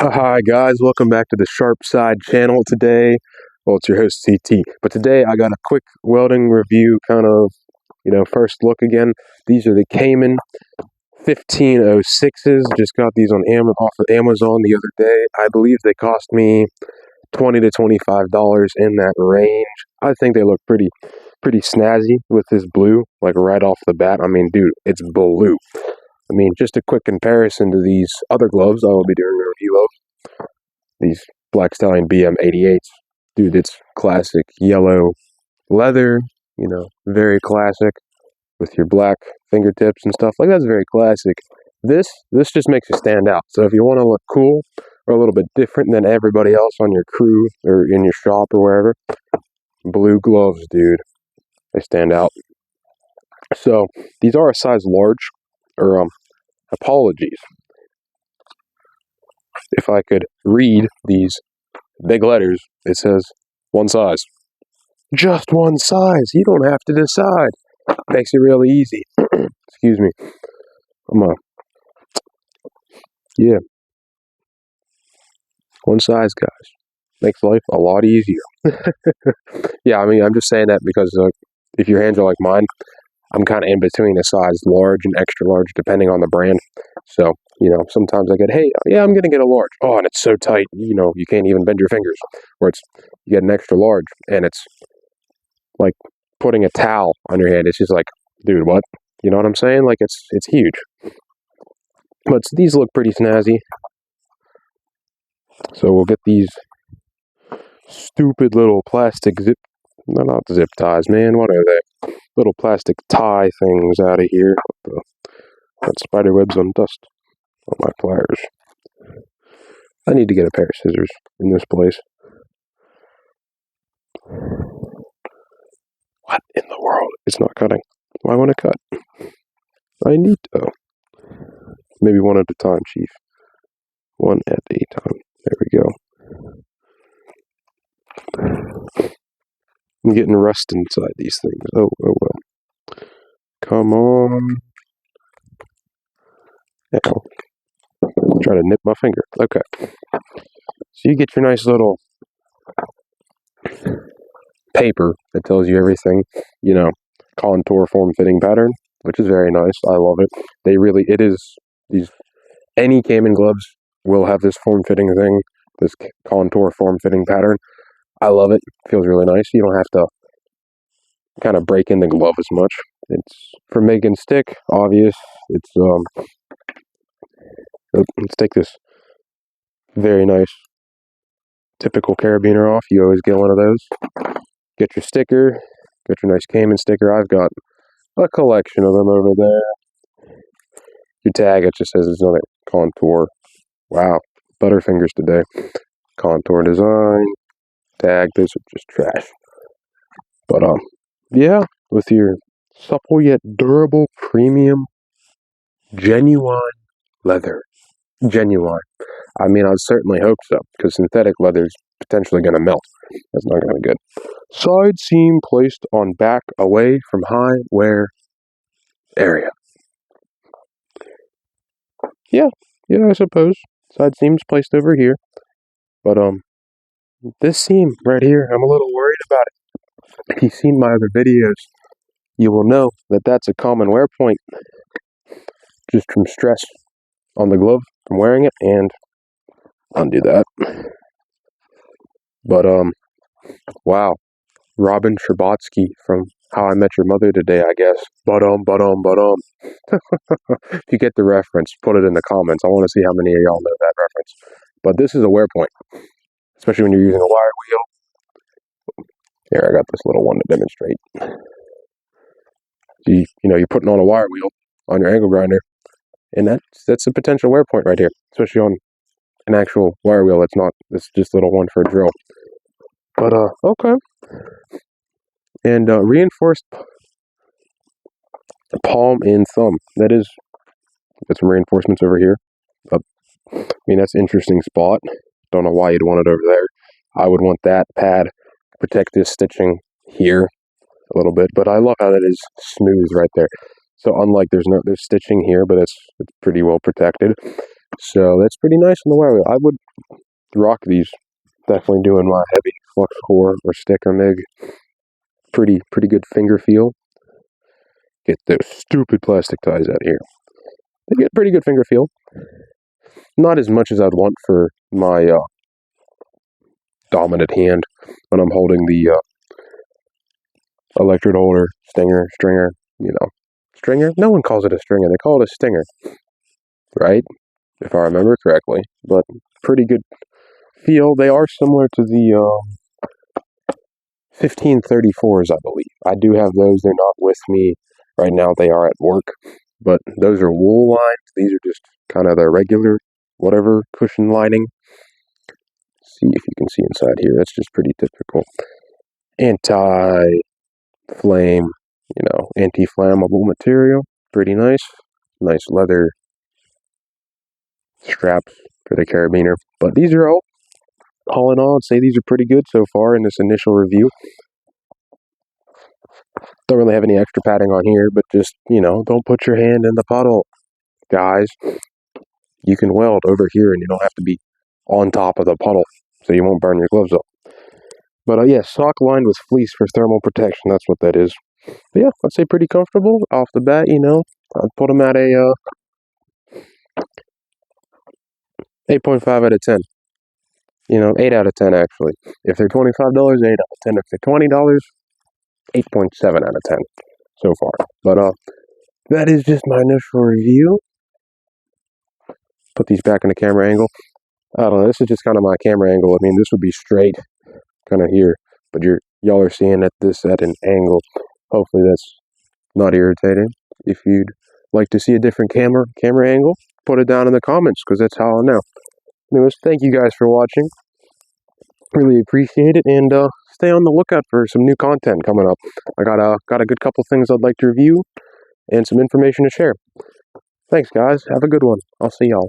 Hi guys, welcome back to the Sharp Side channel today. Well, it's your host CT, but today I got a quick welding review, kind of, first look again. These are the Caiman 1506s. Just got these off of Amazon the other day. I believe they cost me $20 to $25 in that range. I think they look pretty snazzy with this blue, like right off the bat. I mean, dude, it's blue. I mean, just a quick comparison to these other gloves I will be doing a review of. These Black Stallion BM88s. Dude, it's classic yellow leather, very classic with your black fingertips and stuff. Like, that's very classic. This just makes you stand out. So if you want to look cool or a little bit different than everybody else on your crew or in your shop or wherever, blue gloves, dude, they stand out. So these are a size large, or apologies if I could read these big letters. It says one size. Just one size. You don't have to decide. Makes it really easy. Excuse me. Yeah. One size, guys. Makes life a lot easier. Yeah, I mean, I'm just saying that because if your hands are like mine, I'm kind of in between a size large and extra large, depending on the brand. So, sometimes I get, hey, yeah, I'm going to get a large. Oh, and it's so tight, you can't even bend your fingers. Or you get an extra large, and it's like putting a towel on your hand. It's just like, dude, what? You know what I'm saying? Like, it's huge. But these look pretty snazzy. So we'll get these stupid little plastic not zip ties, man. What are they? Little plastic tie things out of here. Got spider webs on dust on my pliers. I need to get a pair of scissors in this place. What in the world? It's not cutting. Why won't it cut? I need to. Maybe one at a time, Chief. One at a time. There we go. I'm getting rust inside these things. Oh well. Come on. Ow. Try to nip my finger. Okay. So you get your nice little paper that tells you everything, Kontour form-fitting pattern, which is very nice. I love it. Any Caiman gloves will have this form-fitting thing, this Kontour form-fitting pattern. I love it. It feels really nice. You don't have to kind of break in the glove as much. It's for making stick, obvious. Let's take this very nice typical carabiner off. You always get one of those. Get your sticker. Get your nice Caiman sticker. I've got a collection of them over there. Your tag, it just says it's another Kontour. Wow, butterfingers today. Kontour design. Tag, those are just trash. But yeah, with your supple yet durable premium genuine leather. Genuine. I mean, I certainly hope so, because synthetic leather is potentially going to melt. That's not going to be good. Side seam placed on back away from high wear area. Yeah, I suppose. Side seam's placed over here. But, this seam right here, I'm a little worried about it. If you've seen my other videos, you will know that that's a common wear point. Just from stress on the glove from wearing it, and undo that. But, wow. Robin Scherbatsky from How I Met Your Mother today, I guess. But. If you get the reference, put it in the comments. I want to see how many of y'all know that reference. But this is a wear point, especially when you're using a wire wheel. Here, I got this little one to demonstrate. You're putting on a wire wheel on your angle grinder, and that's a potential wear point right here, especially on an actual wire wheel. It's just a little one for a drill. But, okay. And reinforced palm and thumb. Got some reinforcements over here. I mean, that's an interesting spot. Don't know why you'd want it over there. I would want that pad to protect this stitching here a little bit, but I love how that is smooth right there. So unlike there's stitching here, but it's pretty well protected. So that's pretty nice in the wireless. I would rock these. Definitely doing my heavy flux core or sticker MIG. Pretty good finger feel. Get those stupid plastic ties out here. They get pretty good finger feel. Not as much as I'd want for my dominant hand when I'm holding the electrode holder, stringer, Stringer? No one calls it a stringer, they call it a stinger, right? If I remember correctly, but pretty good feel. They are similar to the 1534s, I believe. I do have those, they're not with me right now, they are at work, but those are wool lines. These are just kind of their regular, whatever, cushion lining. See if you can see inside here, that's just pretty typical. Anti-flame, anti-flammable material. Pretty nice. Nice leather straps for the carabiner. But these are all in all, I'd say these are pretty good so far in this initial review. Don't really have any extra padding on here, but just, don't put your hand in the puddle, guys. You can weld over here and you don't have to be on top of the puddle, so you won't burn your gloves up. But yeah, sock lined with fleece for thermal protection, that's what that is. But yeah, I'd say pretty comfortable off the bat, I'd put them at a 8.5 out of 10. 8 out of 10 actually. If they're $25, 8 out of 10. If they're $20, 8.7 out of 10 so far. But that is just my initial review. Put these back in the camera angle. I don't know, this is just kind of my camera angle. I mean, this would be straight kind of here, but y'all are seeing this at an angle. Hopefully that's not irritating. If you'd like to see a different camera angle, put it down in the comments, because that's how I'll know. Anyways, thank you guys for watching. Really appreciate it, and stay on the lookout for some new content coming up. I got a good couple things I'd like to review and some information to share. Thanks, guys. Have a good one. I'll see y'all.